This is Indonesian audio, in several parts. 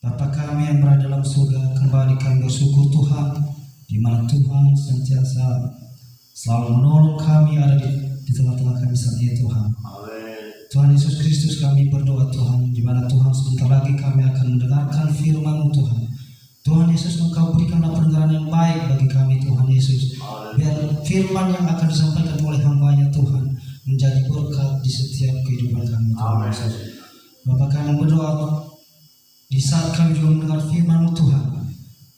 Bapa kami yang berada dalam surga, kembali kami bersyukur Tuhan, di mana Tuhan sentiasa selalu menolong kami, ada di tengah-tengah kami saat ini Tuhan. Tuhan Yesus Kristus, kami berdoa Tuhan, di mana Tuhan sebentar lagi kami akan mendengarkan firman-Mu Tuhan. Tuhan Yesus, Engkau berikanlah pendengaran yang baik bagi kami Tuhan Yesus, biar firman yang akan disampaikan oleh hamba-Nya Tuhan menjadi berkat di setiap kehidupan kami Tuhan Yesus. Bapa kami berdoa, di saat kami juga mendengar firman-Mu Tuhan,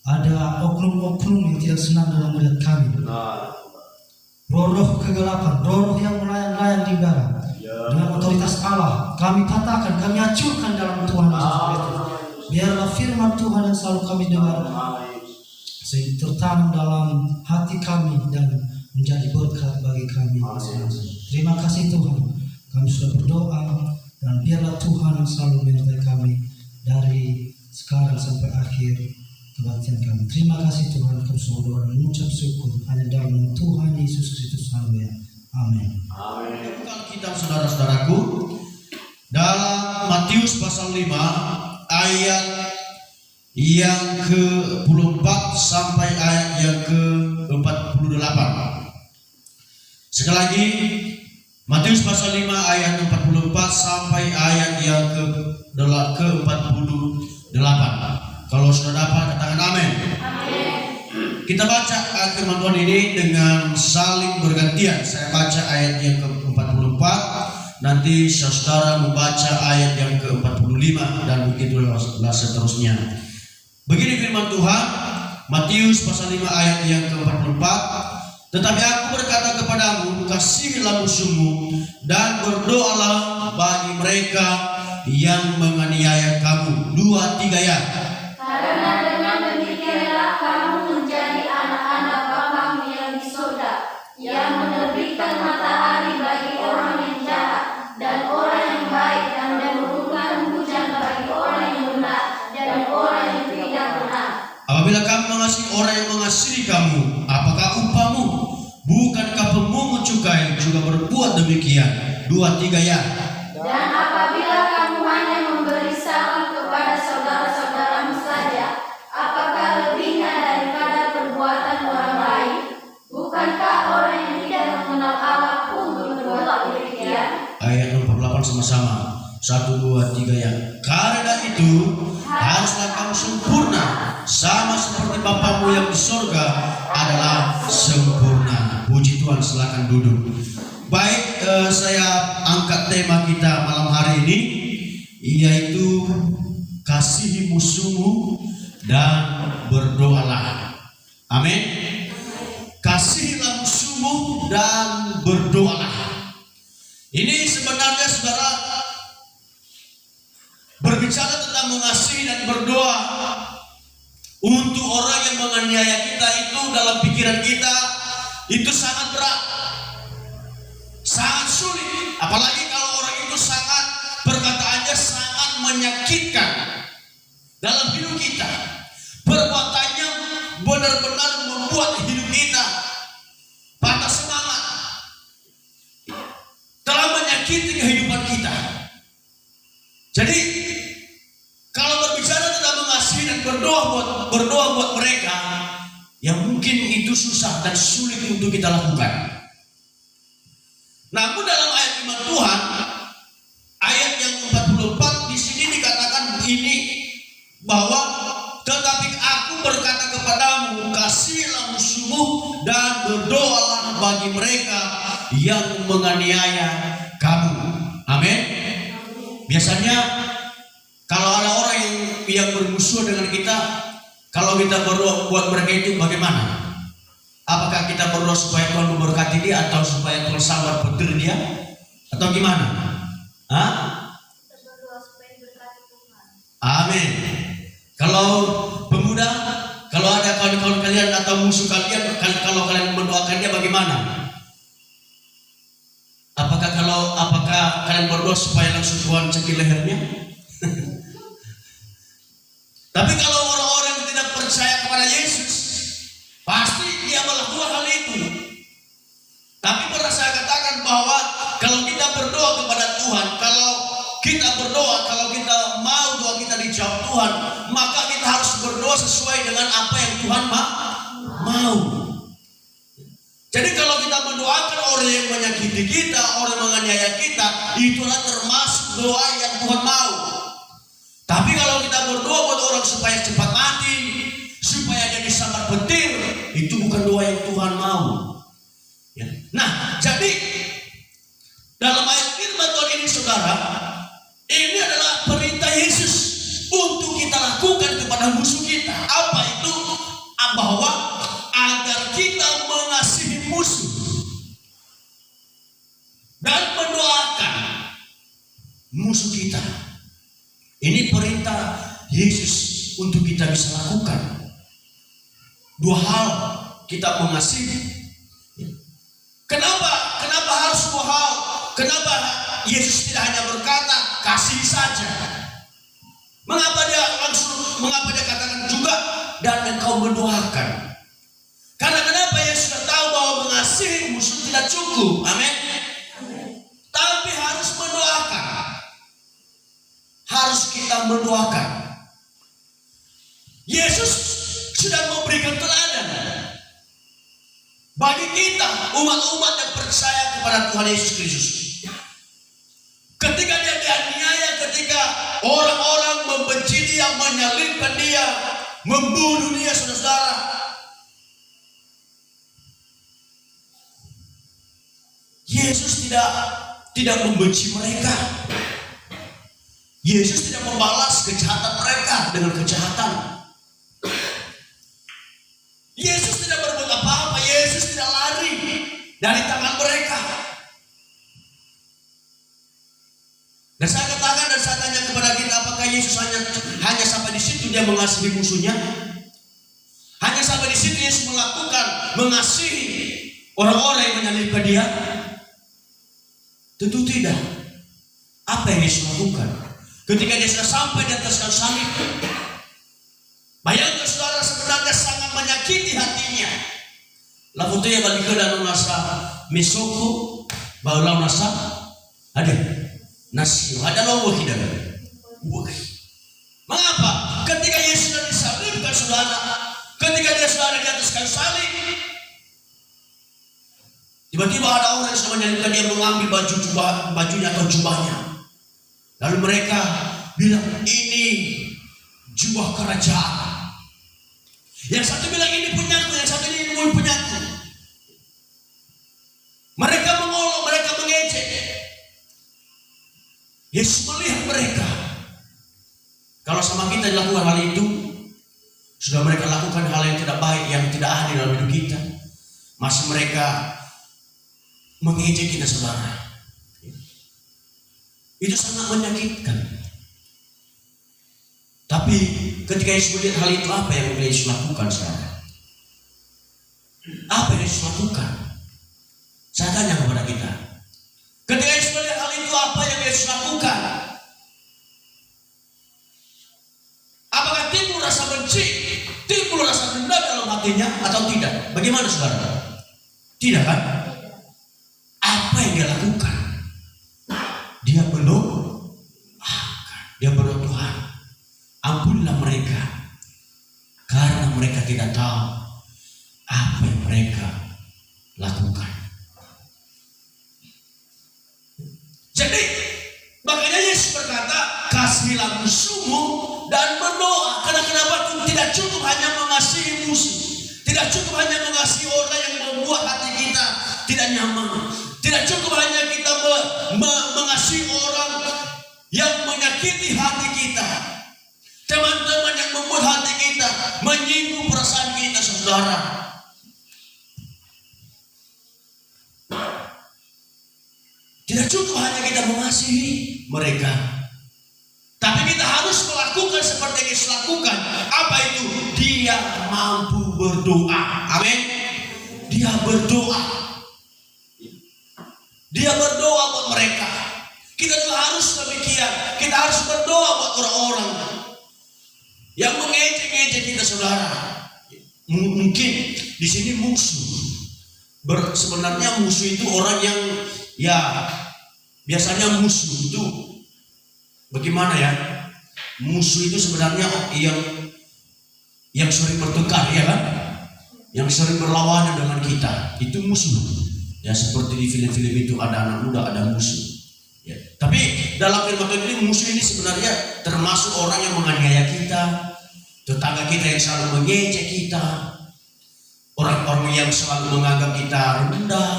ada oknum-oknum yang tidak senang dalam melihat kami, roh-roh kegelapan, roh-roh yang melayang-layang di barat. Dengan otoritas Allah, kami patahkan, kami hancurkan dalam Tuhan Yesus Kristus. Biarlah firman Tuhan yang selalu kami dengar sehingga tertanam dalam hati kami dan menjadi berkat bagi kami. Terima kasih Tuhan, kami sudah berdoa, dan biarlah Tuhan yang selalu menyertai kami dari sekarang sampai akhir kebaktian kami. Terima kasih Tuhan, kami sudah berdoa dan mengucap syukur hanya dalam Tuhan Yesus Kristus. Haleluya. Amin. Amin. Alkitab saudara-saudaraku, dalam Matius pasal 5 ayat yang ke-24 sampai ayat yang ke-48. Sekali lagi, Matius pasal 5 ayat 44 sampai ayat yang ke-48. Kalau sudah dapat, katakan amin. Kita baca firman Tuhan ini dengan saling bergantian. Saya baca ayat yang ke-44, nanti saudara membaca ayat yang ke-45, dan begitulah seterusnya. Begini firman Tuhan, Matius pasal 5 ayat yang ke-44. Tetapi aku berkata kepadamu, kasihilah musuhmu dan berdoalah bagi mereka yang menganiaya kamu. 2-3 ya. Karena dengan demikianlah kamu menjadi anak-anak Bapamu yang di surga, yang menerbitkan matahari bagi orang yang jahat dan orang yang baik, dan menurunkan hujan bagi orang yang benar dan orang yang tidak benar. Apabila kamu mengasihi orang yang mengasihi kamu, apakah upahmu? Bukankah pemungut cukai juga berbuat demikian? 2-3 ya. Dan apabila kamu hanya memberi salam kepada saudara-saudaramu saja, apakah lebihnya daripada perbuatan orang lain? Bukankah orang yang tidak mengenal Allah pun berbuat demikian? Ayat 48 sama-sama. 1, 2, 3 ya. Karena itu haruslah kamu sempurna, sama seperti Bapamu yang di surga adalah sempurna. Puji Tuhan, silakan duduk. Baik, saya angkat tema kita malam hari ini, yaitu kasihi musuhmu dan berdoalah. Amin. Kasihilah musuhmu dan berdoalah. Ini sebenarnya saudara berbicara tentang mengasihi dan berdoa untuk orang yang menganiaya kita. Itu dalam pikiran kita itu sangat berat, sangat sulit, apalagi kalau orang itu sangat, perkataannya sangat menyakitkan dalam hidup kita. Perbuatannya benar-benar membuat hidup kita patah semangat, telah menyakiti kehidupan kita. Jadi kalau berbicara tentang mengasihi dan berdoa buat mereka yang mungkin itu susah dan sulit untuk kita lakukan. Namun dalam ayat firman Tuhan, ayat yang 44 di sini dikatakan ini, bahwa tetapi aku berkata kepadamu, kasihilah musuhmu dan berdoalah bagi mereka yang menganiaya kamu. Amin. Biasanya kalau ada orang yang bermusuh dengan kita, kalau kita berdoa buat mereka itu bagaimana? Apakah kita berdoa supaya Tuhan memberkati dia, atau supaya Tuhan sabar petir dia, atau gimana? Hah? Berdoa supaya diberkati Tuhan. Amin. Kalau pemuda, kalau ada kawan-kawan kalian atau musuh kalian, kalau kalian mendoakan dia bagaimana? Apakah kalian berdoa supaya langsung Tuhan cekik lehernya? Tapi kalau orang-orang yang tidak percaya kepada Yesus, pasti dia melakukan hal itu. Tapi pernah saya katakan bahwa kalau kita berdoa kepada Tuhan, kalau kita berdoa, kalau kita mau doa kita dijawab Tuhan, maka kita harus berdoa sesuai dengan apa yang Tuhan mau. Jadi kalau kita mendoakan orang yang menyakiti kita, orang yang menganiaya kita, itulah termasuk doa yang Tuhan mau. Tapi kalau kita berdoa buat orang supaya cepat mati, supaya dia disambar petir, itu bukan doa yang Tuhan mau. Ya. Nah, jadi dalam ayat firman Tuhan ini, saudara, ini adalah perintah Yesus untuk kita lakukan kepada musuh kita. Apa itu? Bahwa agar kita mengasihi musuh dan mendoakan musuh kita. Ini perintah Yesus untuk kita bisa lakukan. Dua hal, kita mengasihi. Kenapa harus dua hal? Kenapa Yesus tidak hanya berkata kasih saja? Mengapa dia katakan juga dan engkau mendoakan? Karena kenapa Yesus sudah tahu bahwa mengasihi musuh tidak cukup. Amin. Tapi harus mendoakan. Harus kita mendoakan. Yesus sudah memberikan teladan bagi kita, umat-umat yang percaya kepada Tuhan Yesus Kristus. Ketika dia dianiaya, ketika orang-orang membenci dia, menyalibkan dia, membunuh dia, saudara-saudara, Yesus tidak membenci mereka. Yesus tidak membalas kejahatan mereka dengan kejahatan. Yesus tidak berbuat apa-apa. Yesus tidak lari dari tangan mereka. Dan saya katakan dan saya tanya kepada kita, apakah Yesus hanya sampai di situ dia mengasihi musuhnya? Hanya sampai di situ Yesus mengasihi orang-orang yang menyalibkan dia? Tentu tidak. Apa yang Yesus lakukan? Ketika dia sudah sampai di atas kayu salib, bayangkan saudara, sebenarnya sangat menyakiti hatinya. Lafutuya balik ke dalam nasa misoko, baru nasa ada nasi, ada lowo tidak. Mengapa? Ketika Yesus sudah disalibkan, saudara, ketika dia sudah ada di atas kayu salib, tiba-tiba ada orang yang sudah menyalibkan dia, mengambil bajunya atau jubahnya. Lalu mereka bilang, ini jubah kerajaan. Yang satu bilang ini punyaku, yang satu ini punyaku. Mereka mengolok, mereka mengejek. Yesus melihat mereka. Kalau sama kita dilakukan hal itu, sudah mereka lakukan hal yang tidak baik, yang tidak adil dalam hidup kita, masih mereka mengejek kita, saudara. Itu sangat menyakitkan. Tapi ketika Yesus melihat hal itu, apa yang Yesus lakukan sekarang? Apa yang Yesus lakukan? Saya tanya kepada kita. Ketika Yesus melihat hal itu, apa yang Yesus lakukan? Apakah timbul rasa benci, timbul rasa dendam dalam hatinya atau tidak? Bagaimana saudara? Tidak kan? Apa yang dia lakukan? Dia berdoa, Tuhan, ampunilah mereka, karena mereka tidak tahu apa yang mereka lakukan. Jadi makanya Yesus berkata, kasihilah musuhmu dan berdoa. Karena kenapa? Tidak cukup hanya mengasihi musuh, tidak cukup hanya mengasihi orang yang membuat hati kita tidak nyaman. Tidak cukup hanya kita mengasihi orang yang menyakiti hati kita, teman-teman yang membuat hati kita, menyinggung perasaan kita, saudara. Tidak cukup hanya kita mengasihi mereka, tapi kita harus melakukan seperti yang Yesus lakukan. Apa itu? Dia mampu berdoa. Amin. Dia berdoa. Dia berdoa buat mereka. Kita juga harus demikian. Kita harus berdoa buat orang-orang yang mengejek-ejek kita, saudara. Mungkin di sini musuh. Sebenarnya musuh itu orang yang biasanya musuh itu bagaimana ya? musuh itu sebenarnya yang sering bertengkar, ya kan? Yang sering berlawanan dengan kita, itu musuh. Ya, seperti di film-film itu ada anak muda, ada musuh. Ya. Tapi dalam firman Tuhan ini, musuh ini sebenarnya termasuk orang yang menganiaya kita, tetangga kita yang selalu mengejek kita, orang-orang yang selalu menganggap kita rendah.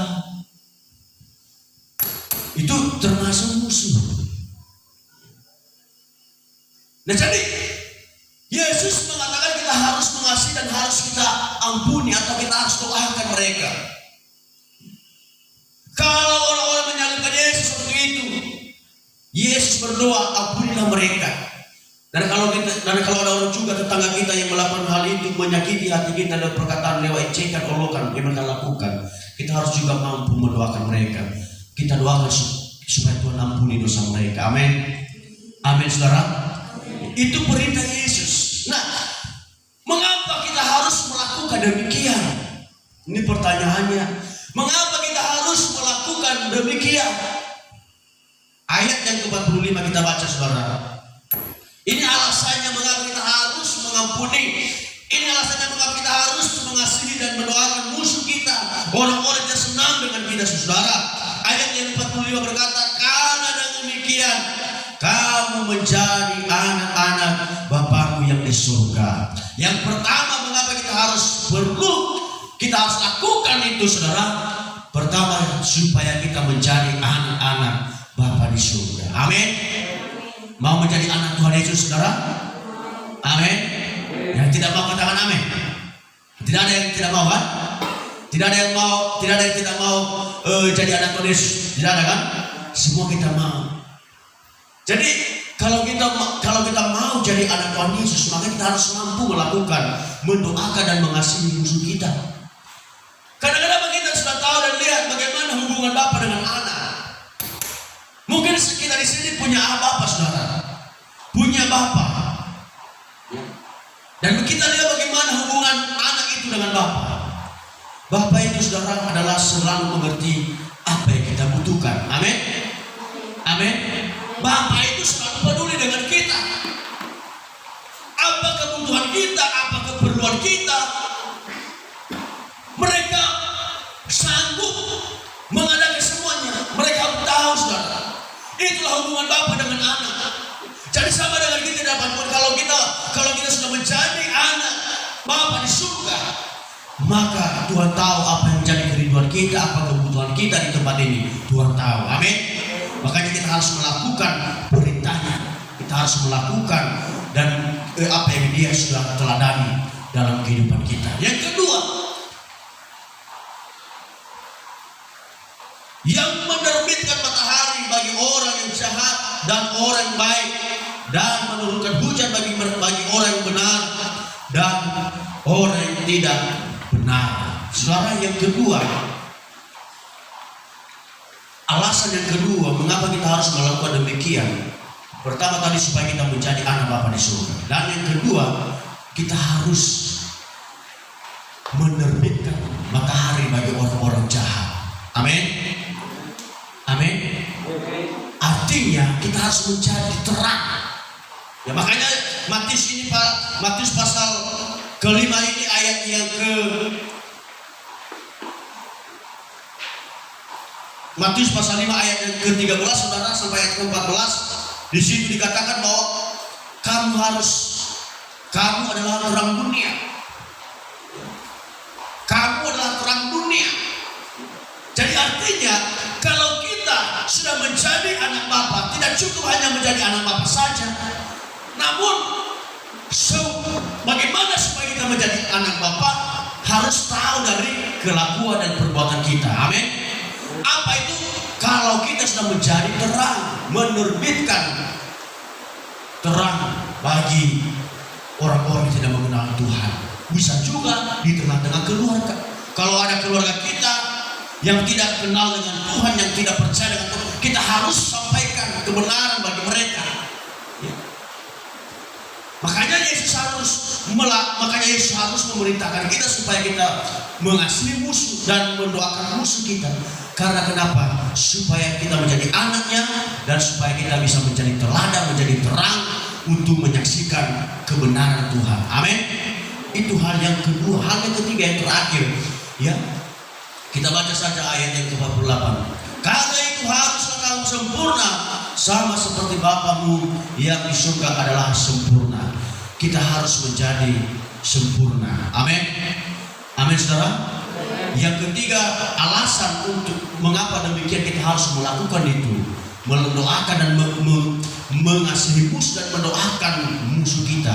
Itu termasuk musuh. Nah, jadi Yesus mengatakan kita harus mengasihi dan harus kita ampuni, atau kita harus doakan mereka. Kalau orang-orang menyalibkan Yesus seperti itu, Yesus berdoa, ampunilah mereka. Dan kalau ada orang juga tetangga kita yang melakukan hal itu, menyakiti hati kita dan perkataan lewat ejekan, olokan yang mereka lakukan, kita harus juga mampu mendoakan mereka. Kita doakan supaya Tuhan ampuni dosa mereka. Amin. Amin, saudara. Itu perintah Yesus. Nah, mengapa kita harus melakukan demikian? Ini pertanyaannya. Mengapa kita harus melakukan demikian? Ayat yang ke-45 kita baca, saudara. Ini alasannya mengapa kita harus mengampuni. Ini alasannya mengapa kita harus mengasihi dan mendoakan musuh kita, orang-orang yang senang dengan kita, saudara. Ayat yang 45 berkata, karena dengan demikian kamu menjadi anak-anak Bapamu yang di surga. Yang pertama, mengapa kita harus lakukan itu, saudara? Pertama, supaya kita menjadi anak-anak Bapa di surga. Amin. Mau menjadi anak Tuhan Yesus, saudara? Amin. Yang tidak mau katakan amin. Tidak ada yang tidak mau, kan? Tidak ada yang tidak mau jadi anak Tuhan Yesus. Tidak ada, kan? Semua kita mau. Jadi kalau kita mau jadi anak Tuhan Yesus, maka kita harus mampu mendoakan dan mengasihi musuh kita. Kadang-kadang kita sudah tahu dan lihat bagaimana hubungan Bapa dengan anak. Mungkin kita di sini punya Bapa, saudara, punya Bapa. Dan kita lihat bagaimana hubungan anak itu dengan Bapa. Bapa itu, saudara, adalah selalu mengerti apa yang kita butuhkan. Amin. Amin. Bapa itu selalu peduli dengan kita. Apa kebutuhan kita, apa keperluan kita, mereka sanggup mengadakan semuanya. Mereka tahu, saudara. Itulah hubungan Bapa dengan anak. Jadi sama dengan kita dapat pun, kalau kita sudah menjadi anak Bapa di surga, maka Tuhan tahu apa yang menjadi kerinduan kita, apa kebutuhan kita di tempat ini. Tuhan tahu. Amin. Makanya kita harus melakukan perintahnya. Kita harus melakukan dan apa yang Dia sudah teladani dalam kehidupan kita. Yang kedua, yang menerbitkan matahari bagi orang yang jahat dan orang yang baik, dan menurunkan hujan bagi orang yang benar dan orang yang tidak benar. Saudara, yang kedua, alasan yang kedua mengapa kita harus melakukan demikian. Pertama tadi supaya kita menjadi anak Bapa di surga. Dan yang kedua, kita harus menerbitkan matahari bagi orang-orang jahat. Amin. Amin. Artinya kita harus menjadi terang. Ya, makanya Matius pasal kelima ini ayat yang Matius pasal 5 ayat yang ke-13, saudara, sampai ayat ke-14. Di situ dikatakan bahwa kamu adalah terang dunia. Kamu adalah terang dunia. Jadi artinya kalau kita sudah menjadi anak Bapa, tidak cukup hanya menjadi anak Bapa saja. Namun bagaimana supaya kita menjadi anak Bapa, harus tahu dari kelakuan dan perbuatan kita. Amin. Apa itu? Kalau kita sudah menjadi terang, menerbitkan terang bagi orang-orang yang tidak mengenal Tuhan. Bisa juga di tengah-tengah keluarga. Kalau ada keluarga kita yang tidak kenal dengan Tuhan, yang tidak percaya dengan Tuhan, kita harus sampaikan kebenaran bagi mereka. Ya. Makanya Yesus harus memerintahkan kita supaya kita mengasihi musuh dan mendoakan musuh kita. Karena kenapa? Supaya kita menjadi anaknya dan supaya kita bisa menjadi teladan, menjadi terang untuk menyaksikan kebenaran Tuhan. Amin. Itu hal yang kedua. Hal yang ketiga, yang terakhir, ya, kita baca saja ayat yang ke-48. Karena itu haruslah kamu sempurna, sama seperti Bapamu yang di surga adalah sempurna. Kita harus menjadi sempurna. Amin. Amin, saudara. Yang ketiga, alasan untuk mengapa demikian, kita harus melakukan itu, mendoakan dan mengasihi musuh dan mendoakan musuh kita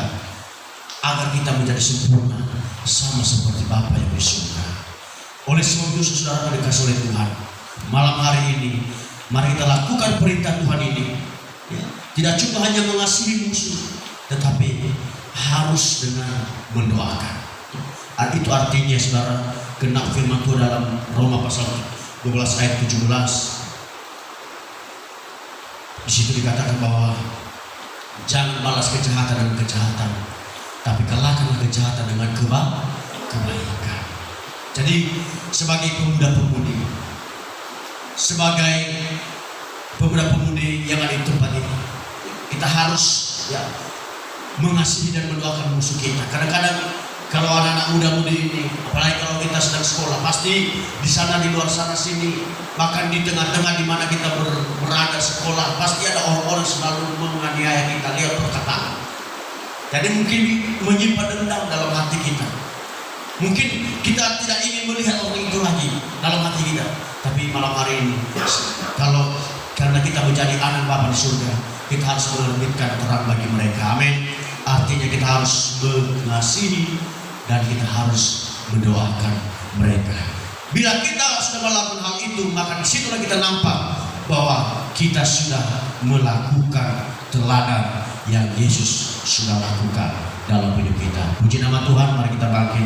agar kita menjadi sempurna sama seperti Bapa yang di surga. Oleh sebab itu, saudara dikasih oleh Tuhan, malam hari ini mari kita lakukan perintah Tuhan ini, ya. Tidak cuma hanya mengasihi musuh, tetapi harus dengan mendoakan. Itu artinya, saudara, genap firman Tuhan dalam Roma pasal 12 ayat 17. Di situ dikatakan bahwa jangan balas kejahatan dengan kejahatan, tapi kalahkanlah kejahatan dengan kebaikan. Jadi sebagai pemuda-pemudi, yang ada di tempat ini, kita harus, ya, mengasihi dan mendoakan musuh kita. Kadang-kadang kalau anak-anak muda-mudi ini, apalagi kalau kita sedang sekolah, pasti di sana, di luar sana sini, bahkan di tengah-tengah di mana kita berada sekolah, pasti ada orang-orang selalu menganiaya kita lihat perkataan. Jadi mungkin menyimpan dendam dalam hati kita. Mungkin kita tidak ingin melihat orang itu lagi dalam hati kita. Tapi malam hari ini, karena kita menjadi anak Bapa di surga, kita harus menerbitkan terang bagi mereka. Amin. Artinya kita harus mengasihi dan kita harus mendoakan mereka. Bila kita sudah melakukan hal itu, maka disitulah kita nampak bahwa kita sudah melakukan teladan yang Yesus sudah lakukan dalam hidup kita. Puji nama Tuhan, mari kita bangkit.